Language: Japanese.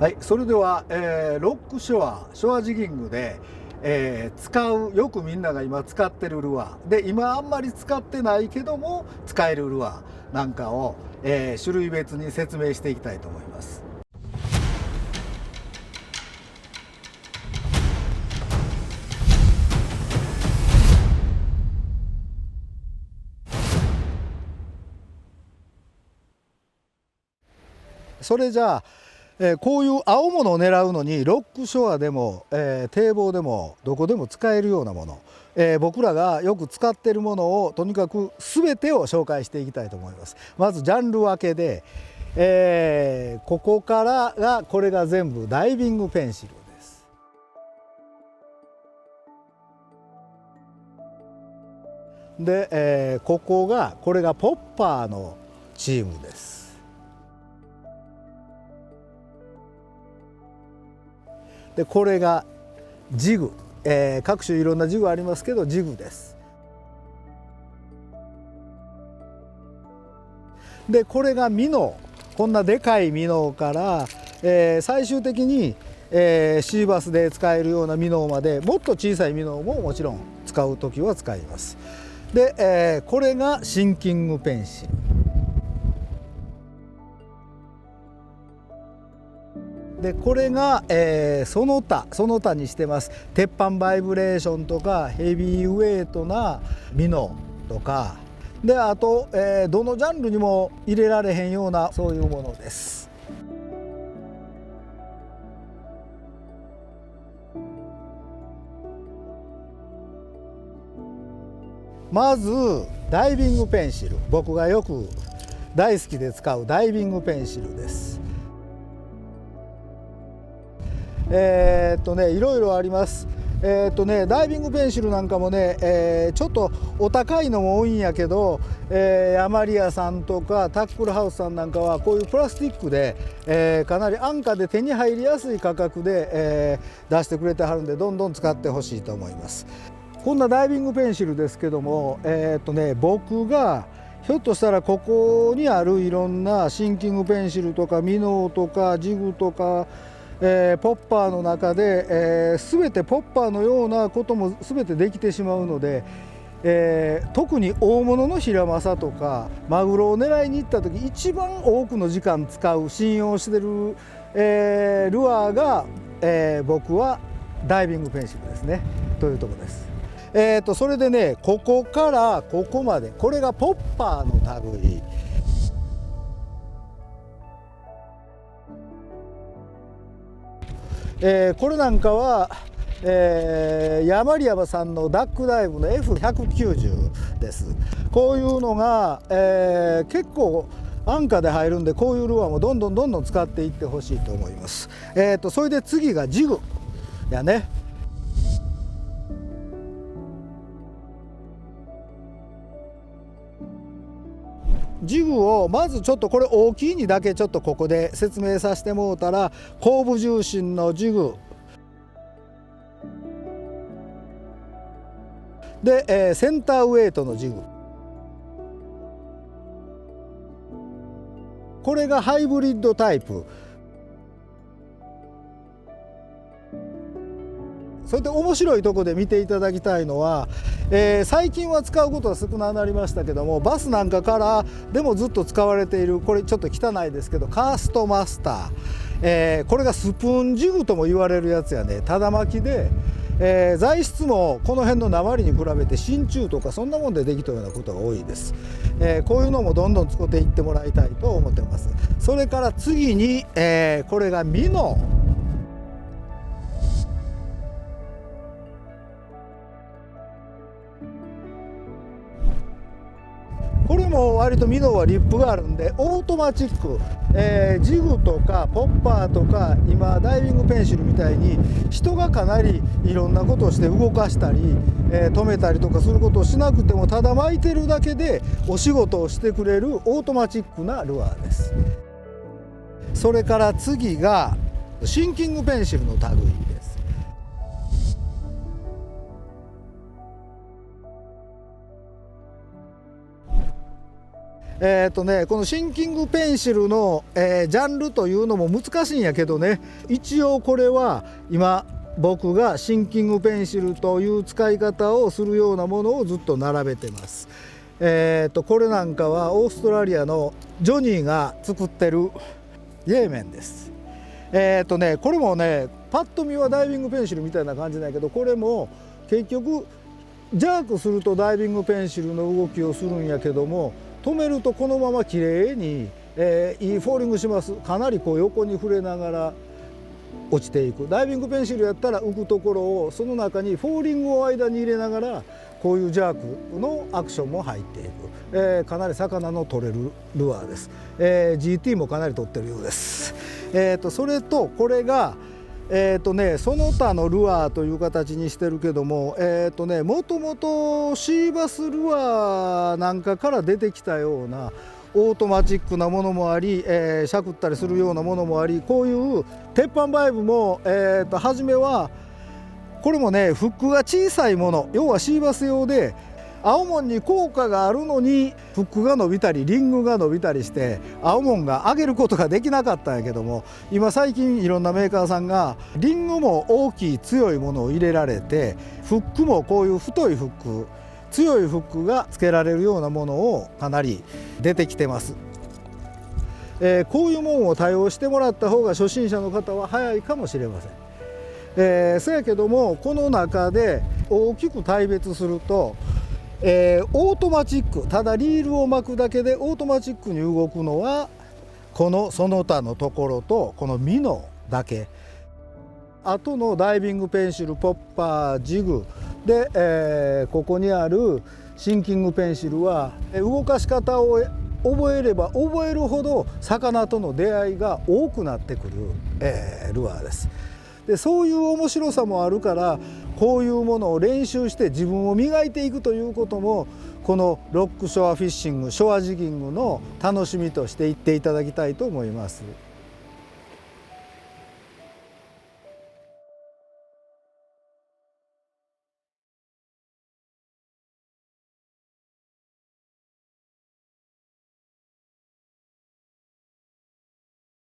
はい、それでは、ロックショア、ショアジギングで、よくみんなが今使ってるルアーで、今あんまり使ってないけども使えるルアーなんかを、種類別に説明していきたいと思います。それじゃあ、こういう青物を狙うのにロックショアでも、堤防でもどこでも使えるようなもの、僕らがよく使っているものをとにかく全てを紹介していきたいと思います。まずジャンル分けで、ここからがこれが全部ダイビングペンシルです。で、これがポッパーのチームです。でこれがジグ、各種いろんなジグありますけどジグです。でこれがミノー、こんなでかいミノーから、最終的に、シーバスで使えるようなミノーまでもっと小さいミノーももちろん使う時は使います。で、これがシンキングペンシル。でこれが、その他にしてます。鉄板バイブレーションとかヘビーウェイトなミノとかで、あと、どのジャンルにも入れられへんようなそういうものです。まずダイビングペンシル、僕がよく大好きで使うダイビングペンシルです。いろいろあります。ダイビングペンシルなんかもね、ちょっとお高いのも多いんやけど、ヤマリアさんとかタックルハウスさんなんかはこういうプラスチックで、かなり安価で手に入りやすい価格で、出してくれてはるんで、どんどん使ってほしいと思います。こんなダイビングペンシルですけども、僕がひょっとしたらここにあるいろんなシンキングペンシルとかミノーとかジグとかポッパーの中で、全てポッパーのようなことも全てできてしまうので、特に大物のヒラマサとかマグロを狙いに行った時一番多くの時間使う信用してる、ルアーが、僕はダイビングペンシルですねというところです。それでね、ここからここまでこれがポッパーの類。これなんかは、ヤマリヤマさんのダックダイブの F190 です。こういうのが、結構安価で入るんで、こういうルアーもどんどん使っていってほしいと思います。それで次がジグやね。ジグをまずちょっとこれ大きいにだけちょっとここで説明させてもうたら、後部重心のジグで、センターウェイトのジグ、これがハイブリッドタイプ。それで面白いとこで見ていただきたいのは、最近は使うことは少なくなりましたけども、バスなんかからでもずっと使われている、これちょっと汚いですけどカーストマスター、これがスプーンジグとも言われるやつやね。ただ巻きで、材質もこの辺の鉛に比べて真鍮とかそんなもんでできたようなことが多いです。こういうのもどんどん使っていってもらいたいと思ってます。それから次に、これがミノ。これも割とミノはリップがあるんでオートマチック、ジグとかポッパーとか今ダイビングペンシルみたいに人がかなりいろんなことをして動かしたり、止めたりとかすることをしなくても、ただ巻いてるだけでお仕事をしてくれるオートマチックなルアーです。それから次がシンキングペンシルの類です。このシンキングペンシルの、ジャンルというのも難しいんやけどね、一応これは今僕がシンキングペンシルという使い方をするようなものをずっと並べてます。これなんかはオーストラリアのジョニーが作ってるイエーメンです。これもねパッと見はダイビングペンシルみたいな感じだけど、これも結局ジャークするとダイビングペンシルの動きをするんやけども、止めるとこのまま綺麗に、いいフォーリングします。かなりこう横に触れながら落ちていく。ダイビングペンシルやったら浮くところをその中にフォーリングを間に入れながらこういうジャークのアクションも入っていく、かなり魚の取れるルアーです。GT もかなり取ってるようです。それとこれがその他のルアーという形にしてるけども、もともとシーバスルアーなんかから出てきたようなオートマチックなものもあり、しゃくったりするようなものもあり、こういう鉄板バイブも、初めはこれもねフックが小さいもの、要はシーバス用で青門に効果があるのにフックが伸びたりリングが伸びたりして青門が上げることができなかったんやけども、今最近いろんなメーカーさんがリングも大きい強いものを入れられて、フックもこういう太いフック、強いフックがつけられるようなものをかなり出てきてます。こういうものを多用してもらった方が初心者の方は早いかもしれません。そやけどもこの中で大きく大別すると、オートマチック、ただリールを巻くだけでオートマチックに動くのはこのその他のところとこのミノだけ。あとのダイビングペンシル、ポッパー、ジグで、ここにあるシンキングペンシルは動かし方を覚えれば覚えるほど魚との出会いが多くなってくる、ルアーです。でそういう面白さもあるから、こういうものを練習して自分を磨いていくということもこのロックショアフィッシング、ショアジギングの楽しみとしていっていただきたいと思います。